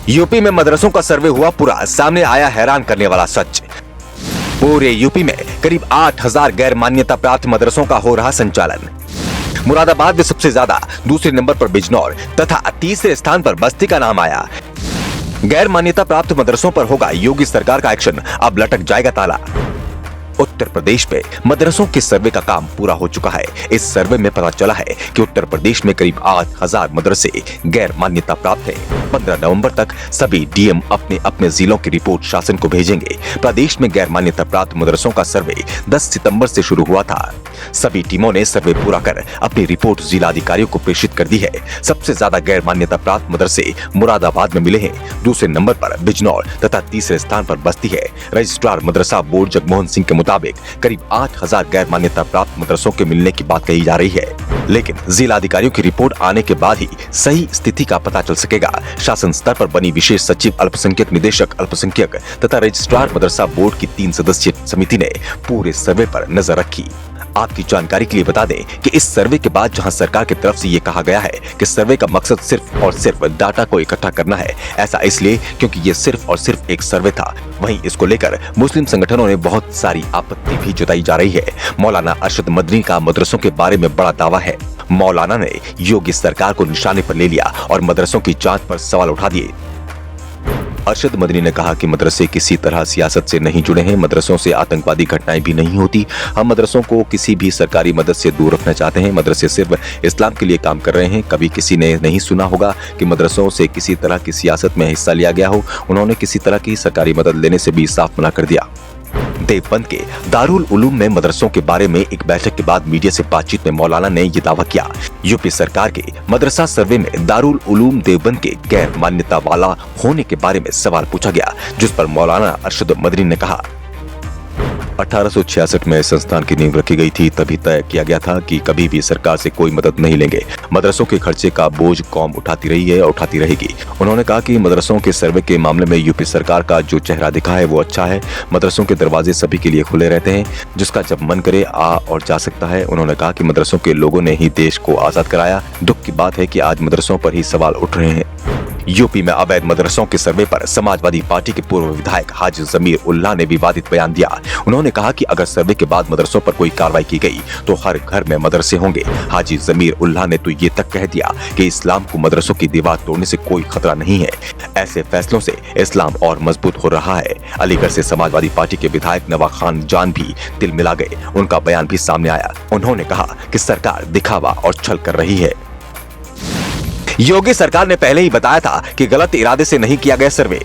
UP में मदरसों का सर्वे हुआ पूरा, सामने आया हैरान करने वाला सच। पूरे यूपी में करीब 8,000 गैर मान्यता प्राप्त मदरसों का हो रहा संचालन। मुरादाबाद में सबसे ज्यादा, दूसरे नंबर पर बिजनौर तथा तीसरे स्थान पर बस्ती का नाम आया। गैर मान्यता प्राप्त मदरसों पर होगा योगी सरकार का एक्शन, अब लटक जाएगा ताला। उत्तर प्रदेश में मदरसों के सर्वे का काम पूरा हो चुका है। इस सर्वे में पता चला है कि उत्तर प्रदेश में करीब 8,000 मदरसे गैर मान्यता प्राप्त हैं। 15 नवंबर तक सभी डीएम अपने अपने जिलों की रिपोर्ट शासन को भेजेंगे। प्रदेश में गैर मान्यता प्राप्त मदरसों का सर्वे 10 सितंबर से शुरू हुआ था। सभी टीमों ने सर्वे पूरा कर अपनी रिपोर्ट जिलाधिकारियों को प्रेषित कर दी है। सबसे ज्यादा गैर मान्यता प्राप्त मदरसे मुरादाबाद में मिले हैं, दूसरे नंबर पर बिजनौर तथा तीसरे स्थान पर बस्ती है। रजिस्ट्रार मदरसा बोर्ड जगमोहन सिंह के मुताबिक करीब 8,000 गैर मान्यता प्राप्त मदरसों के मिलने की बात कही जा रही है, लेकिन जिलाधिकारियों की रिपोर्ट आने के बाद ही सही स्थिति का पता चल सकेगा। शासन स्तर पर बनी विशेष सचिव अल्पसंख्यक निदेशक अल्पसंख्यक तथा रजिस्ट्रार मदरसा बोर्ड की 3 सदस्यीय समिति ने पूरे सर्वे पर नजर रखी। आपकी जानकारी के लिए बता दें कि इस सर्वे के बाद जहां सरकार की तरफ से ये कहा गया है कि सर्वे का मकसद सिर्फ और सिर्फ डाटा को इकट्ठा करना है, ऐसा इसलिए क्योंकि ये सिर्फ और सिर्फ एक सर्वे था, वहीं इसको लेकर मुस्लिम संगठनों ने बहुत सारी आपत्ति भी जताई जा रही है। मौलाना अरशद मदनी का मदरसों के बारे में बड़ा दावा है। मौलाना ने योगी सरकार को निशाने पर ले लिया और मदरसों की जांच पर सवाल उठा दिए। अरशद मदनी ने कहा कि मदरसे किसी तरह सियासत से नहीं जुड़े हैं, मदरसों से आतंकवादी घटनाएं भी नहीं होती। हम मदरसों को किसी भी सरकारी मदद से दूर रखना चाहते हैं। मदरसे सिर्फ इस्लाम के लिए काम कर रहे हैं। कभी किसी ने नहीं सुना होगा कि मदरसों से किसी तरह की सियासत में हिस्सा लिया गया हो। उन्होंने किसी तरह की सरकारी मदद लेने से भी साफ मना कर दिया। देवबंद के दारुल उलूम में मदरसों के बारे में एक बैठक के बाद मीडिया से बातचीत में मौलाना ने ये दावा किया। यूपी सरकार के मदरसा सर्वे में दारुल उलूम देवबंद के गैर मान्यता वाला होने के बारे में सवाल पूछा गया, जिस पर मौलाना अरशद मदनी ने कहा, 1866 में संस्थान की नींव रखी गई थी। तभी तय किया गया था कि कभी भी सरकार से कोई मदद नहीं लेंगे। मदरसों के खर्चे का बोझ कौम उठाती रही है और उठाती रहेगी। उन्होंने कहा कि मदरसों के सर्वे के मामले में यूपी सरकार का जो चेहरा दिखा है वो अच्छा है। मदरसों के दरवाजे सभी के लिए खुले रहते हैं, जिसका जब मन करे आ और जा सकता है। उन्होंने कहा कि मदरसों के लोगों ने ही देश को आजाद कराया। दुख की बात है कि आज मदरसों पर ही सवाल उठ रहे हैं। यूपी में अवैध मदरसों के सर्वे पर समाजवादी पार्टी के पूर्व विधायक हाजी जमीर उल्लाह ने विवादित बयान दिया। उन्होंने कहा कि अगर सर्वे के बाद मदरसों पर कोई कार्रवाई की गई तो हर घर में मदरसे होंगे। हाजी जमीर उल्लाह ने तो ये तक कह दिया कि इस्लाम को मदरसों की दीवार तोड़ने से कोई खतरा नहीं है। ऐसे फैसलों से इस्लाम और मजबूत हो रहा है। अलीगढ़ से समाजवादी पार्टी के विधायक नवा खान जान भी तिल मिला गए। उनका बयान भी सामने आया। उन्होंने कहा कि सरकार दिखावा और छल कर रही है। योगी सरकार ने पहले ही बताया था कि गलत इरादे से नहीं किया गया सर्वे।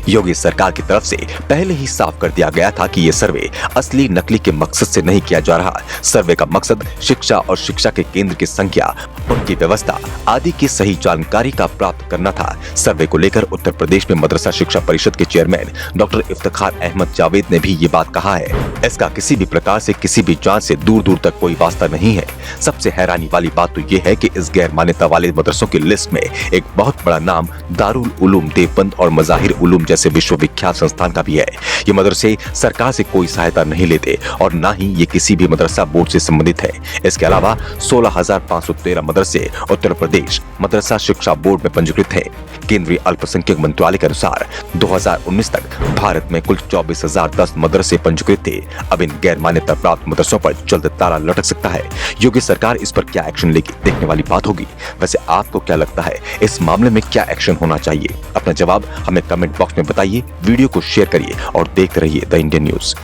योगी सरकार की तरफ से पहले ही साफ कर दिया गया था कि यह सर्वे असली नकली के मकसद से नहीं किया जा रहा। सर्वे का मकसद शिक्षा और शिक्षा के केंद्र की संख्या, उनकी व्यवस्था आदि की सही जानकारी का प्राप्त करना था। सर्वे को लेकर उत्तर प्रदेश में मदरसा शिक्षा परिषद के चेयरमैन डॉक्टर इफ्तिखार अहमद जावेद ने भी ये बात कहा है। इसका किसी भी प्रकार से किसी भी जांच से दूर दूर तक कोई वास्ता नहीं है। सबसे हैरानी वाली बात तो ये है कि इस गैर मान्यता वाले मदरसों की लिस्ट में एक बहुत बड़ा नाम दारुल उलूम देवबंद और मज़ाहिर उलूम जैसे विश्वविख्यात संस्थान का भी है। ये मदरसे सरकार से कोई सहायता नहीं लेते और ना ही ये किसी भी मदरसा बोर्ड से संबंधित है। इसके अलावा 16,513 मदरसे उत्तर प्रदेश मदरसा शिक्षा बोर्ड में पंजीकृत हैं। केंद्रीय अल्पसंख्यक मंत्रालय के अनुसार 2019 तक भारत में कुल 24,010 मदरसे पंजीकृत थे। अब इन गैर मान्यता प्राप्त मदरसों पर जल्द ताला लटक सकता है। योगी सरकार इस पर क्या एक्शन लेगी, देखने वाली बात होगी। वैसे आपको क्या लगता है, इस मामले में क्या एक्शन होना चाहिए? अपना जवाब हमें कमेंट बॉक्स में बताइए। वीडियो को शेयर करिए और देखते रहिए द इंडियन न्यूज।